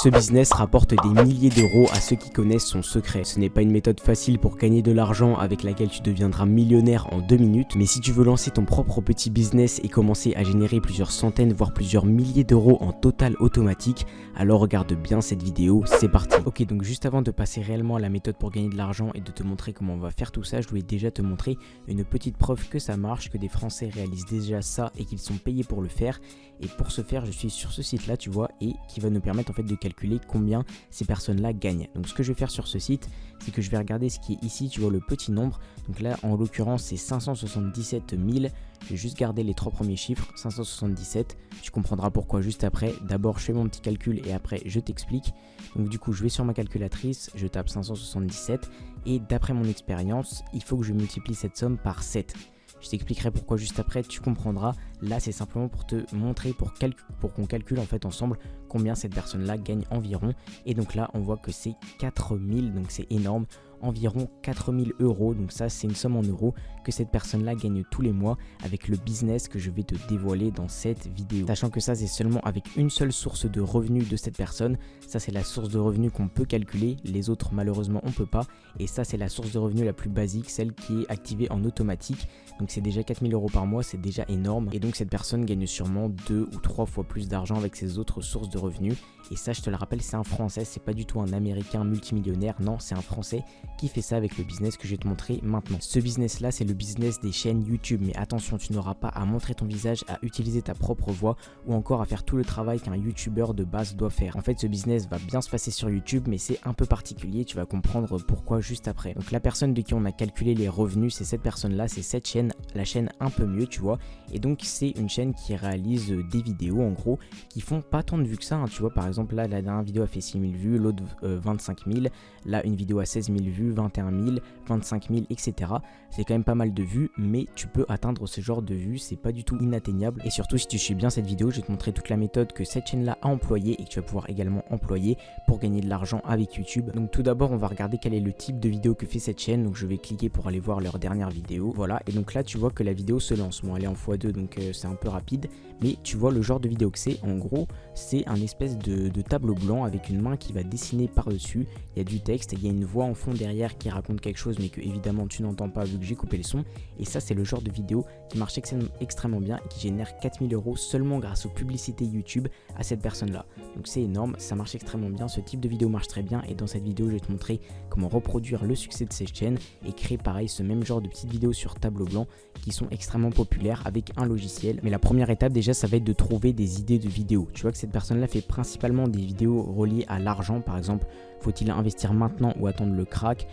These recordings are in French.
Ce business rapporte des milliers d'euros à ceux qui connaissent son secret. Ce n'est pas une méthode facile pour gagner de l'argent avec laquelle tu deviendras millionnaire en 2 minutes, mais si tu veux lancer ton propre petit business et commencer à générer plusieurs centaines voire plusieurs milliers d'euros en total automatique, alors regarde bien cette vidéo, c'est parti. Ok, donc juste avant de passer réellement à la méthode pour gagner de l'argent et de te montrer comment on va faire tout ça, je voulais déjà te montrer une petite preuve que ça marche, que des Français réalisent déjà ça et qu'ils sont payés pour le faire. Et pour ce faire, je suis sur ce site là, tu vois, et qui va nous permettre en fait de calculer combien ces personnes là gagnent. Donc ce que je vais faire sur ce site, c'est que je vais regarder ce qui est ici, tu vois, le petit nombre. Donc là en l'occurrence c'est 577 000. Je vais juste garder les 3 premiers chiffres, 577. Tu comprendras pourquoi juste après. D'abord je fais mon petit calcul et après je t'explique. Donc du coup je vais sur ma calculatrice, je tape 577 et d'après mon expérience, il faut que je multiplie cette somme par 7. Je t'expliquerai pourquoi juste après, tu comprendras. Là, c'est simplement pour te montrer, pour qu'on calcule en fait ensemble combien cette personne-là gagne environ. Et donc là, on voit que c'est 4000, donc c'est énorme. Environ 4000 euros, donc ça c'est une somme en euros que cette personne-là gagne tous les mois avec le business que je vais te dévoiler dans cette vidéo. Sachant que ça c'est seulement avec une seule source de revenus de cette personne. Ça c'est la source de revenus qu'on peut calculer, les autres malheureusement on peut pas. Et ça c'est la source de revenus la plus basique, celle qui est activée en automatique. Donc c'est déjà 4000 euros par mois, c'est déjà énorme. Et donc cette personne gagne sûrement 2 ou 3 fois plus d'argent avec ses autres sources de revenus. Et ça je te le rappelle, c'est un Français, c'est pas du tout un Américain multimillionnaire, non c'est un Français qui fait ça avec le business que je vais te montrer maintenant. Ce business là c'est le business des chaînes YouTube, mais attention, tu n'auras pas à montrer ton visage, à utiliser ta propre voix ou encore à faire tout le travail qu'un YouTuber de base doit faire. En fait ce business va bien se passer sur YouTube, mais c'est un peu particulier, tu vas comprendre pourquoi juste après. Donc la personne de qui on a calculé les revenus, c'est cette personne là, c'est cette chaîne, la chaîne un peu mieux tu vois, et donc c'est une chaîne qui réalise des vidéos en gros qui font pas tant de vues que ça, hein, tu vois. Par exemple là la dernière vidéo a fait 6000 vues, l'autre 25 000, là une vidéo à 16 000 vues, 21 000, 25 000, etc. C'est quand même pas mal de vues, mais tu peux atteindre ce genre de vues, c'est pas du tout inatteignable. Et surtout, si tu suis bien cette vidéo, je vais te montrer toute la méthode que cette chaîne-là a employée et que tu vas pouvoir également employer pour gagner de l'argent avec YouTube. Donc tout d'abord, on va regarder quel est le type de vidéo que fait cette chaîne. Donc je vais cliquer pour aller voir leur dernière vidéo. Voilà, et donc là, tu vois que la vidéo se lance. Bon, elle est en x2, donc c'est un peu rapide, mais tu vois le genre de vidéo que c'est. En gros, c'est un espèce de tableau blanc avec une main qui va dessiner par-dessus. Il y a du texte, il y a une voix en fond derrière qui raconte quelque chose, mais que évidemment tu n'entends pas vu que j'ai coupé le son. Et ça c'est le genre de vidéo qui marche extrêmement bien et qui génère 4000 euros seulement grâce aux publicités YouTube à cette personne là. Donc c'est énorme, ça marche extrêmement bien, ce type de vidéo marche très bien. Et dans cette vidéo je vais te montrer comment reproduire le succès de cette chaîne et créer pareil ce même genre de petites vidéos sur tableau blanc qui sont extrêmement populaires avec un logiciel. Mais la première étape déjà ça va être de trouver des idées de vidéos. Tu vois que cette personne là fait principalement des vidéos reliées à l'argent. Par exemple, faut-il investir maintenant ou attendre le crack?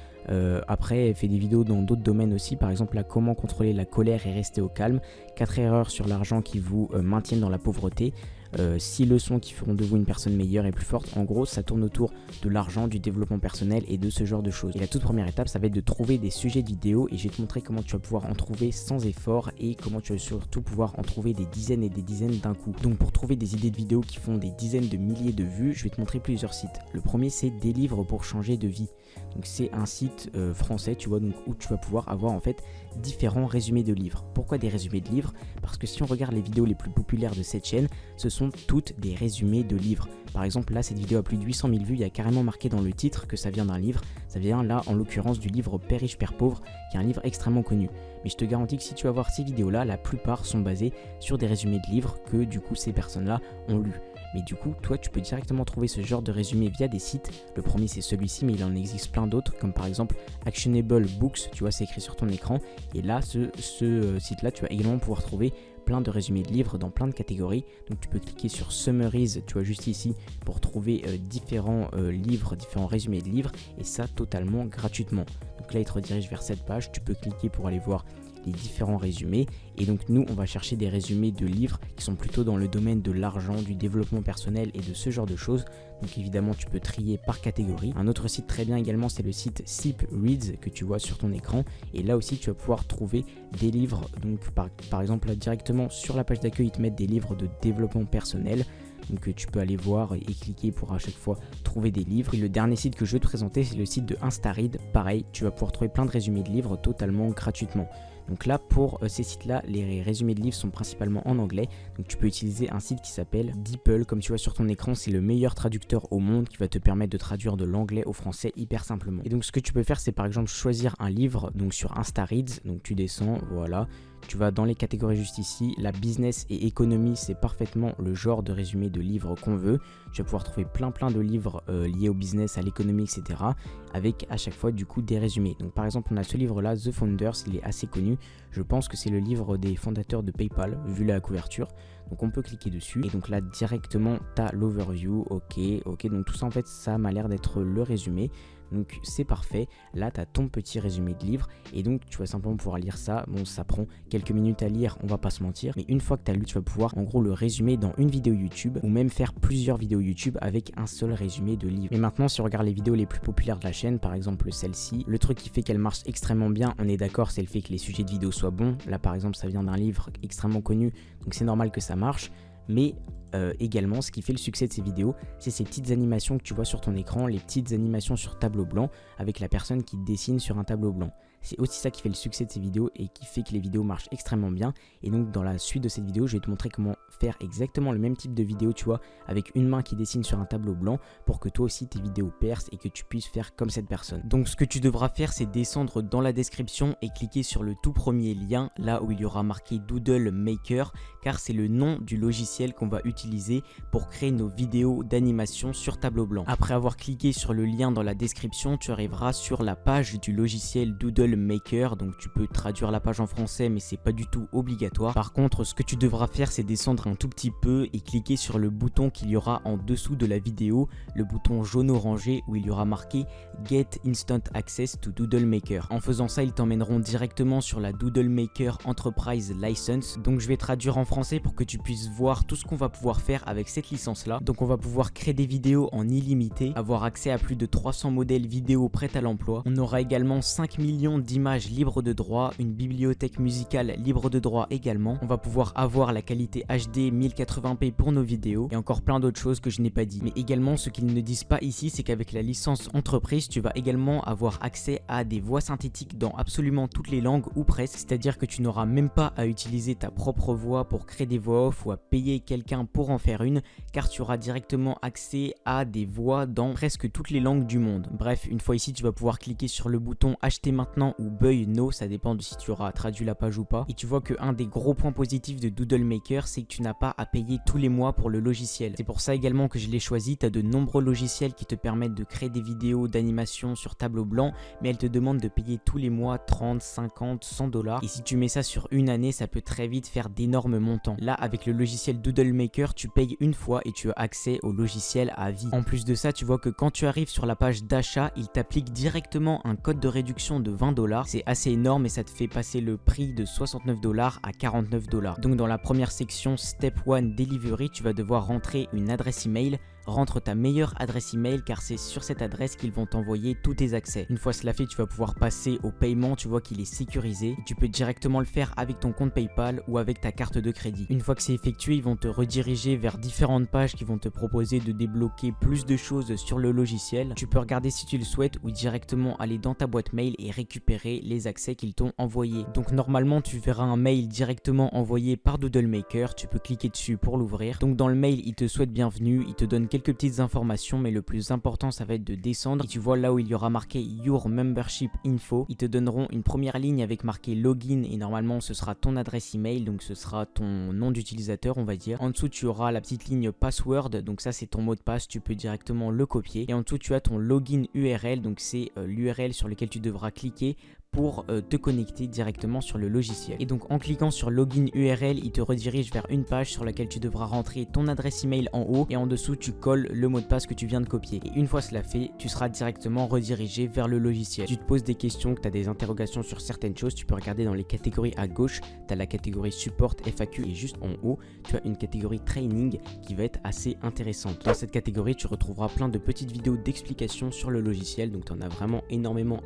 Après, elle fait des vidéos dans d'autres domaines aussi, par exemple là, comment contrôler la colère et rester au calme, 4 erreurs sur l'argent qui vous maintiennent dans la pauvreté, 6 leçons qui feront de vous une personne meilleure et plus forte. En gros, ça tourne autour de l'argent, du développement personnel et de ce genre de choses. Et la toute première étape, ça va être de trouver des sujets de vidéos et je vais te montrer comment tu vas pouvoir en trouver sans effort et comment tu vas surtout pouvoir en trouver des dizaines et des dizaines d'un coup. Donc pour trouver des idées de vidéos qui font des dizaines de milliers de vues, je vais te montrer plusieurs sites. Le premier, c'est Des livres pour changer de vie. Donc c'est un site français, tu vois, donc où tu vas pouvoir avoir en fait différents résumés de livres. Pourquoi des résumés de livres? Parce que si on regarde les vidéos les plus populaires de cette chaîne, ce sont toutes des résumés de livres. Par exemple là, cette vidéo a plus de 800 000 vues, il y a carrément marqué dans le titre que ça vient d'un livre. Ça vient là en l'occurrence du livre Père riche, Père pauvre, qui est un livre extrêmement connu. Mais je te garantis que si tu vas voir ces vidéos là, la plupart sont basées sur des résumés de livres que du coup ces personnes là ont lu. Mais du coup, toi, tu peux directement trouver ce genre de résumé via des sites. Le premier, c'est celui-ci, mais il en existe plein d'autres, comme par exemple Actionable Books, tu vois, c'est écrit sur ton écran. Et là, ce site-là, tu vas également pouvoir trouver plein de résumés de livres dans plein de catégories. Donc tu peux cliquer sur Summaries, tu vois, juste ici, pour trouver différents livres, différents résumés de livres, et ça totalement gratuitement. Donc là, il te redirige vers cette page, tu peux cliquer pour aller voir les différents résumés. Et donc nous on va chercher des résumés de livres qui sont plutôt dans le domaine de l'argent, du développement personnel et de ce genre de choses. Donc évidemment tu peux trier par catégorie. Un autre site très bien également, c'est le site Sip Reads que tu vois sur ton écran, et là aussi tu vas pouvoir trouver des livres. Donc par exemple là directement sur la page d'accueil ils te mettent des livres de développement personnel. Donc tu peux aller voir et cliquer pour à chaque fois trouver des livres. Et le dernier site que je veux te présenter, c'est le site de InstaRead. Pareil, tu vas pouvoir trouver plein de résumés de livres totalement gratuitement. Donc là pour ces sites là, les résumés de livres sont principalement en anglais, donc tu peux utiliser un site qui s'appelle DeepL. Comme tu vois sur ton écran, c'est le meilleur traducteur au monde qui va te permettre de traduire de l'anglais au français hyper simplement. Et donc ce que tu peux faire, c'est par exemple choisir un livre donc sur InstaReads, donc tu descends, voilà. Tu vas dans les catégories juste ici, la business et économie, c'est parfaitement le genre de résumé de livre qu'on veut. Tu vas pouvoir trouver plein de livres liés au business, à l'économie, etc. avec à chaque fois du coup des résumés. Donc par exemple on a ce livre là, The Founders, il est assez connu. Je pense que c'est le livre des fondateurs de PayPal, vu la couverture. Donc on peut cliquer dessus et donc là directement tu as l'overview, ok, donc tout ça en fait ça m'a l'air d'être le résumé. Donc c'est parfait, là tu as ton petit résumé de livre et donc tu vas simplement pouvoir lire ça. Bon, ça prend quelques minutes à lire, on va pas se mentir, mais une fois que tu as lu, tu vas pouvoir en gros le résumer dans une vidéo YouTube ou même faire plusieurs vidéos YouTube avec un seul résumé de livre. Et maintenant si on regarde les vidéos les plus populaires de la chaîne, par exemple celle-ci, le truc qui fait qu'elle marche extrêmement bien, on est d'accord, c'est le fait que les sujets de vidéo soient bons. Là par exemple ça vient d'un livre extrêmement connu, donc c'est normal que ça marche, mais également ce qui fait le succès de ces vidéos, c'est ces petites animations que tu vois sur ton écran, les petites animations sur tableau blanc avec la personne qui dessine sur un tableau blanc. C'est aussi ça qui fait le succès de ces vidéos et qui fait que les vidéos marchent extrêmement bien. Et donc dans la suite de cette vidéo, je vais te montrer comment faire exactement le même type de vidéo, tu vois, avec une main qui dessine sur un tableau blanc pour que toi aussi tes vidéos percent et que tu puisses faire comme cette personne. Donc ce que tu devras faire, c'est descendre dans la description et cliquer sur le tout premier lien, là où il y aura marqué Doodle Maker, car c'est le nom du logiciel qu'on va utiliser pour créer nos vidéos d'animation sur tableau blanc. Après avoir cliqué sur le lien dans la description, tu arriveras sur la page du logiciel Doodle Maker, donc tu peux traduire la page en français mais c'est pas du tout obligatoire. Par contre ce que tu devras faire, c'est descendre un tout petit peu et cliquer sur le bouton qu'il y aura en dessous de la vidéo, le bouton jaune orangé où il y aura marqué Get Instant Access to Doodle Maker. En faisant ça, ils t'emmèneront directement sur la Doodle Maker Enterprise License. Donc je vais traduire en français pour que tu puisses voir tout ce qu'on va pouvoir faire avec cette licence là. Donc on va pouvoir créer des vidéos en illimité, avoir accès à plus de 300 modèles vidéo prêts à l'emploi. On aura également 5 millions d'images libres de droit, une bibliothèque musicale libre de droit également. On va pouvoir avoir la qualité HD 1080p pour nos vidéos et encore plein d'autres choses que je n'ai pas dit. Mais également ce qu'ils ne disent pas ici, c'est qu'avec la licence entreprise, tu vas également avoir accès à des voix synthétiques dans absolument toutes les langues ou presque. C'est-à-dire que tu n'auras même pas à utiliser ta propre voix pour créer des voix off ou à payer quelqu'un pour en faire une, car tu auras directement accès à des voix dans presque toutes les langues du monde. Bref, une fois ici, tu vas pouvoir cliquer sur le bouton acheter maintenant ou buy now, ça dépend de si tu auras traduit la page ou pas. Et tu vois que un des gros points positifs de Doodle Maker, c'est que tu n'as pas à payer tous les mois pour le logiciel. C'est pour ça également que je l'ai choisi. Tu as de nombreux logiciels qui te permettent de créer des vidéos d'animation sur tableau blanc, mais elles te demandent de payer tous les mois 30, 50, 100 $. Et si tu mets ça sur une année, ça peut très vite faire d'énormes montants. Là, avec le logiciel Doodle Maker, tu payes une fois et tu as accès au logiciel à vie. En plus de ça, tu vois que quand tu arrives sur la page d'achat, il t'applique directement un code de réduction de 20 $. C'est assez énorme et ça te fait passer le prix de 69 $ à 49 $. Donc dans la première section Step 1 Delivery, tu vas devoir rentrer une adresse email. Rentre ta meilleure adresse email car c'est sur cette adresse qu'ils vont t'envoyer tous tes accès. Une fois cela fait, tu vas pouvoir passer au paiement, tu vois qu'il est sécurisé et tu peux directement le faire avec ton compte PayPal ou avec ta carte de crédit. Une fois que c'est effectué, ils vont te rediriger vers différentes pages qui vont te proposer de débloquer plus de choses sur le logiciel. Tu peux regarder si tu le souhaites ou directement aller dans ta boîte mail et récupérer les accès qu'ils t'ont envoyés. Donc normalement, tu verras un mail directement envoyé par Doodle Maker, tu peux cliquer dessus pour l'ouvrir. Donc dans le mail, il te souhaite bienvenue, il te donne quelques petites informations, mais le plus important ça va être de descendre et tu vois là où il y aura marqué Your Membership Info, ils te donneront une première ligne avec marqué Login et normalement ce sera ton adresse email, donc ce sera ton nom d'utilisateur on va dire. En dessous tu auras la petite ligne Password, donc ça c'est ton mot de passe, tu peux directement le copier et en dessous tu as ton login URL, donc c'est l'URL sur lequel tu devras cliquer pour te connecter directement sur le logiciel. Et donc en cliquant sur Login URL, il te redirige vers une page sur laquelle tu devras rentrer ton adresse email en haut et en dessous tu colles le mot de passe que tu viens de copier. Et une fois cela fait, tu seras directement redirigé vers le logiciel. Tu te poses des questions, que tu as des interrogations sur certaines choses, tu peux regarder dans les catégories à gauche, tu as la catégorie Support, FAQ et juste en haut, tu as une catégorie Training qui va être assez intéressante. Dans cette catégorie, tu retrouveras plein de petites vidéos d'explication sur le logiciel, donc tu en as vraiment énormément.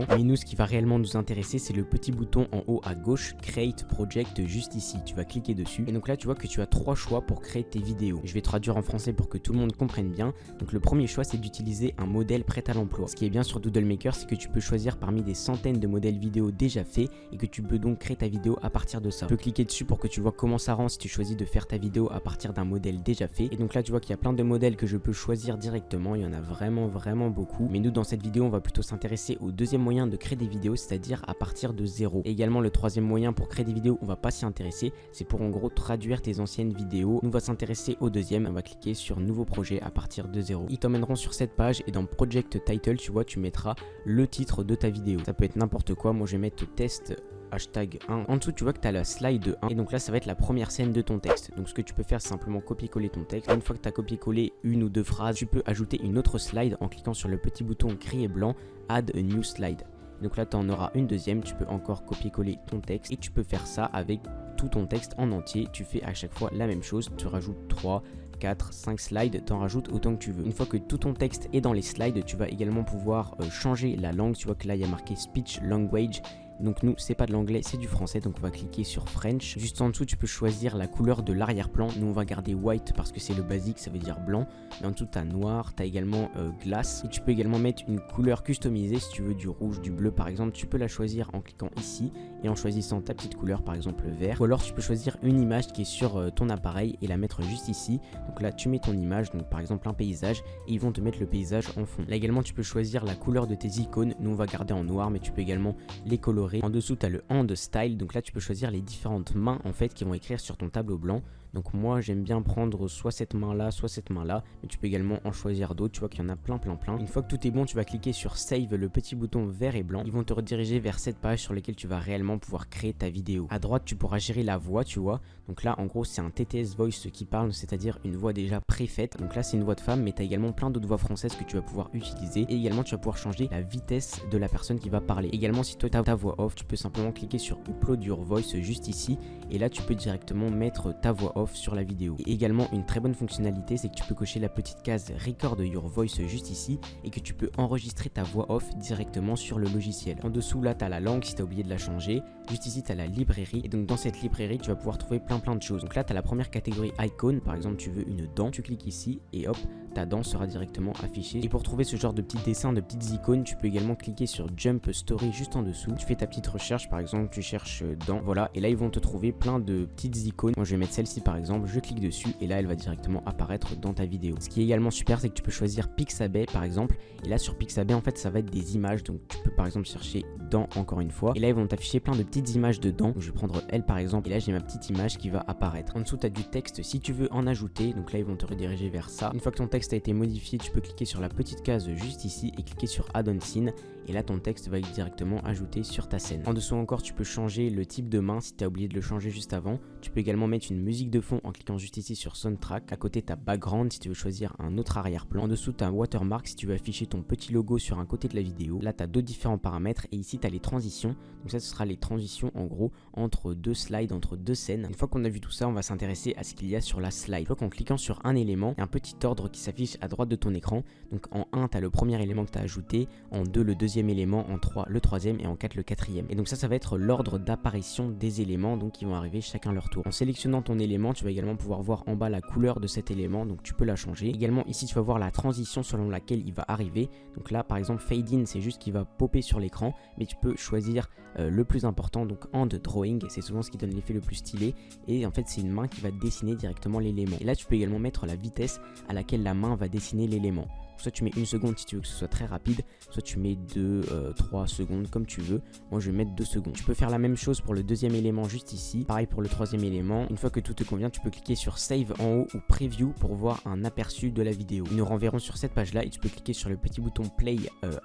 Mais nous, ce qui va réellement réellement nous intéresser, c'est le petit bouton en haut à gauche, Create Project, juste ici. Tu vas cliquer dessus et donc là tu vois que tu as 3 choix pour créer tes vidéos. Je vais traduire en français pour que tout le monde comprenne bien. Donc le premier choix, c'est d'utiliser un modèle prêt à l'emploi. Ce qui est bien sur Doodle Maker, c'est que tu peux choisir parmi des centaines de modèles vidéo déjà faits et que tu peux donc créer ta vidéo à partir de ça. Tu peux cliquer dessus pour que tu vois comment ça rend si tu choisis de faire ta vidéo à partir d'un modèle déjà fait. Et donc là tu vois qu'il y a plein de modèles que je peux choisir directement. Il y en a vraiment beaucoup. Mais nous dans cette vidéo, on va plutôt s'intéresser au deuxième moyen de créer des vidéos, c'est-à-dire à partir de zéro. Et également le troisième moyen pour créer des vidéos, on va pas s'y intéresser. C'est pour en gros traduire tes anciennes vidéos. Nous on va s'intéresser au deuxième. On va cliquer sur nouveau projet à partir de zéro. Ils t'emmèneront sur cette page et dans Project Title, tu vois, tu mettras le titre de ta vidéo. Ça peut être n'importe quoi. Moi je vais mettre test hashtag 1. En dessous tu vois que tu as la slide 1 et donc là ça va être la première scène de ton texte. Donc ce que tu peux faire c'est simplement copier-coller ton texte. Une fois que tu as copié-collé une ou deux phrases, tu peux ajouter une autre slide en cliquant sur le petit bouton gris et blanc Add a new slide. Donc là tu en auras une deuxième, tu peux encore copier-coller ton texte et tu peux faire ça avec tout ton texte en entier. Tu fais à chaque fois la même chose, tu rajoutes 3, 4, 5 slides, t'en rajoutes autant que tu veux. Une fois que tout ton texte est dans les slides, tu vas également pouvoir changer la langue. Tu vois que là il y a marqué Speech Language. Donc nous c'est pas de l'anglais, c'est du français, donc on va cliquer sur French. Juste en dessous tu peux choisir la couleur de l'arrière-plan. Nous on va garder white parce que c'est le basique, ça veut dire blanc. Mais en dessous tu as noir, tu as également glace. Et tu peux également mettre une couleur customisée si tu veux du rouge, du bleu par exemple. Tu peux la choisir en cliquant ici et en choisissant ta petite couleur, par exemple vert. Ou alors tu peux choisir une image qui est sur ton appareil et la mettre juste ici. Donc là tu mets ton image, donc par exemple un paysage, et ils vont te mettre le paysage en fond. Là également tu peux choisir la couleur de tes icônes. Nous on va garder en noir, mais tu peux également les colorer. En dessous tu as le hand style, donc là tu peux choisir les différentes mains en fait qui vont écrire sur ton tableau blanc. Donc moi j'aime bien prendre soit cette main là, soit cette main là, mais tu peux également en choisir d'autres, tu vois qu'il y en a plein. Une fois que tout est bon, tu vas cliquer sur Save, le petit bouton vert et blanc. Ils vont te rediriger vers cette page sur laquelle tu vas réellement pouvoir créer ta vidéo. À droite tu pourras gérer la voix, tu vois. Donc là en gros c'est un TTS Voice qui parle, c'est-à-dire une voix déjà préfaite. Donc là c'est une voix de femme, mais tu as également plein d'autres voix françaises que tu vas pouvoir utiliser. Et également tu vas pouvoir changer la vitesse de la personne qui va parler. Également si toi tu as ta voix off, tu peux simplement cliquer sur Upload Your Voice juste ici. Et là tu peux directement mettre ta voix off sur la vidéo. Et également une très bonne fonctionnalité, c'est que tu peux cocher la petite case Record Your Voice juste ici et que tu peux enregistrer ta voix off directement sur le logiciel. En dessous là tu as la langue si tu as oublié de la changer. Juste ici tu as la librairie et donc dans cette librairie tu vas pouvoir trouver plein de choses. Donc là tu as la première catégorie icône, par exemple tu veux une dent, tu cliques ici et hop ta dent sera directement affichée. Et pour trouver ce genre de petits dessins, de petites icônes, tu peux également cliquer sur Jump Story juste en dessous. Tu fais ta petite recherche, par exemple tu cherches dent, voilà, et là ils vont te trouver plein de petites icônes. Moi je vais mettre celle-ci par exemple, je clique dessus et là elle va directement apparaître dans ta vidéo. Ce qui est également super, c'est que tu peux choisir Pixabay par exemple, et là sur Pixabay en fait ça va être des images. Donc tu peux par exemple chercher dent encore une fois, et là ils vont t'afficher plein de petites images de dents. Donc je vais prendre elle par exemple, et là j'ai ma petite image qui va apparaître. En dessous tu as du texte si tu veux en ajouter, donc là ils vont te rediriger vers ça. Une fois que ton texte a été modifié, tu peux cliquer sur la petite case juste ici et cliquer sur Add-on Scene, et là ton texte va être directement ajouté sur ta scène. En dessous encore tu peux changer le type de main si tu as oublié de le changer juste avant. Tu peux également mettre une musique de fond en cliquant juste ici sur Soundtrack. À côté tu as Background si tu veux choisir un autre arrière-plan. En dessous tu as Watermark si tu veux afficher ton petit logo sur un côté de la vidéo. Là tu as deux différents paramètres et ici tu as les transitions. Donc ça ce sera les transitions en gros entre deux slides, entre deux scènes. Une fois qu'on a vu tout ça, on va s'intéresser à ce qu'il y a sur la slide. Donc en cliquant sur un élément, il y a un petit ordre qui s'affiche à droite de ton écran. Donc en 1 tu as le premier élément que tu as ajouté, en 2 le deuxième élément, en 3 le troisième et en 4 le quatrième. Et donc ça va être l'ordre d'apparition des éléments, donc qui vont arriver chacun leur tour. En sélectionnant ton élément, tu vas également pouvoir voir en bas la couleur de cet élément, donc tu peux la changer. Également ici tu vas voir la transition selon laquelle il va arriver. Donc là par exemple fade in, c'est juste qu'il va popper sur l'écran, mais tu peux choisir le plus important, donc hand drawing, c'est souvent ce qui donne l'effet le plus stylé, et en fait c'est une main qui va dessiner directement l'élément. Et là tu peux également mettre la vitesse à laquelle la main va dessiner l'élément. Soit tu mets 1 seconde si tu veux que ce soit très rapide, soit tu mets 2, 3 secondes comme tu veux. Moi je vais mettre 2 secondes. Tu peux faire la même chose pour le deuxième élément juste ici. Pareil pour le troisième élément. Une fois que tout te convient, tu peux cliquer sur Save en haut ou Preview pour voir un aperçu de la vidéo. Ils nous renverront sur cette page là et tu peux cliquer sur le petit bouton Play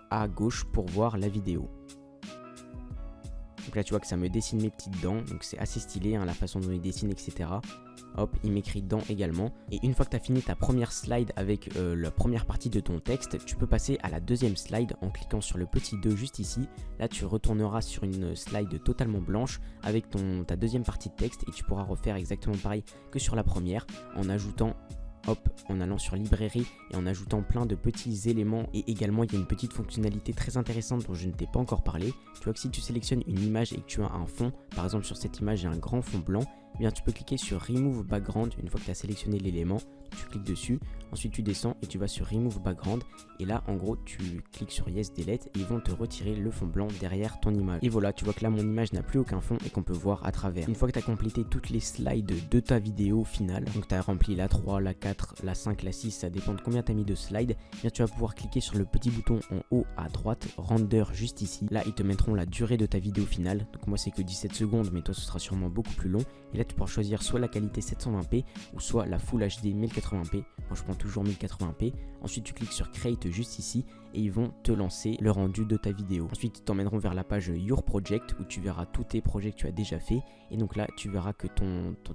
à gauche pour voir la vidéo. Donc là tu vois que ça me dessine mes petites dents, donc c'est assez stylé hein, la façon dont il dessine, etc. Hop, il m'écrit dents également. Et une fois que tu as fini ta première slide avec la première partie de ton texte, tu peux passer à la deuxième slide en cliquant sur le petit 2 juste ici. Là tu retourneras sur une slide totalement blanche avec ta deuxième partie de texte et tu pourras refaire exactement pareil que sur la première en ajoutant hop, en allant sur librairie et en ajoutant plein de petits éléments. Et également il y a une petite fonctionnalité très intéressante dont je ne t'ai pas encore parlé. Tu vois que si tu sélectionnes une image et que tu as un fond, par exemple sur cette image j'ai un grand fond blanc, eh bien tu peux cliquer sur Remove Background. Une fois que tu as sélectionné l'élément, tu cliques dessus, ensuite tu descends et tu vas sur Remove Background, et là en gros tu cliques sur Yes Delete et ils vont te retirer le fond blanc derrière ton image. Et voilà, tu vois que là mon image n'a plus aucun fond et qu'on peut voir à travers. Une fois que tu as complété toutes les slides de ta vidéo finale, donc tu as rempli la 3, la 4, la 5, la 6, ça dépend de combien tu as mis de slides, eh bien tu vas pouvoir cliquer sur le petit bouton en haut à droite, Render juste ici. Là ils te mettront la durée de ta vidéo finale, donc moi c'est que 17 secondes mais toi ce sera sûrement beaucoup plus long, et là tu pourras choisir soit la qualité 720p ou soit la Full HD 1080p. Moi je prends toujours 1080p. Ensuite tu cliques sur Create juste ici et ils vont te lancer le rendu de ta vidéo. Ensuite ils t'emmèneront vers la page Your Project où tu verras tous tes projets que tu as déjà fait, et donc là tu verras que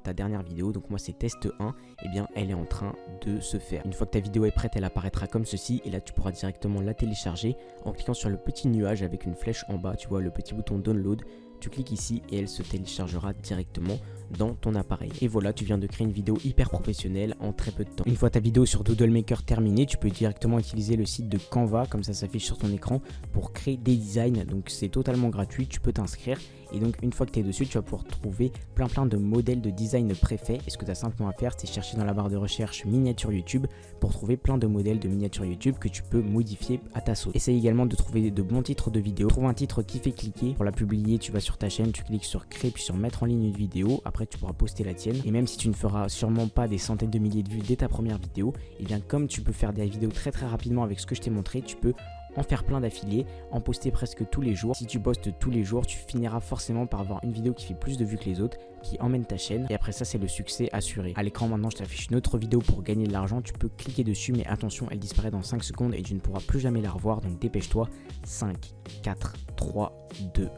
ta dernière vidéo, donc moi c'est test 1, et bien elle est en train de se faire. Une fois que ta vidéo est prête, elle apparaîtra comme ceci, et là tu pourras directement la télécharger en cliquant sur le petit nuage avec une flèche en bas, tu vois le petit bouton Download. Tu cliques ici et elle se téléchargera directement dans ton appareil. Et voilà, tu viens de créer une vidéo hyper professionnelle en très peu de temps. Une fois ta vidéo sur Doodle Maker terminée, tu peux directement utiliser le site de Canva, comme ça s'affiche sur ton écran, pour créer des designs. Donc c'est totalement gratuit, tu peux t'inscrire. Et donc une fois que tu es dessus, tu vas pouvoir trouver plein de modèles de design préfaits. Et ce que tu as simplement à faire, c'est chercher dans la barre de recherche miniature YouTube pour trouver plein de modèles de miniatures YouTube que tu peux modifier à ta sauce. Essaye également de trouver de bons titres de vidéos. Trouve un titre qui fait cliquer. Pour la publier, tu vas sur ta chaîne, tu cliques sur créer puis sur mettre en ligne une vidéo. Après tu pourras poster la tienne. Et même si tu ne feras sûrement pas des centaines de milliers de vues dès ta première vidéo, et bien comme tu peux faire des vidéos très rapidement avec ce que je t'ai montré, tu peux en faire plein d'affilés, en poster presque tous les jours. Si tu postes tous les jours, tu finiras forcément par avoir une vidéo qui fait plus de vues que les autres, qui emmène ta chaîne, et après ça c'est le succès assuré. À l'écran maintenant je t'affiche une autre vidéo pour gagner de l'argent, tu peux cliquer dessus mais attention, elle disparaît dans 5 secondes et tu ne pourras plus jamais la revoir, donc dépêche-toi. 5, 4, 3, 2,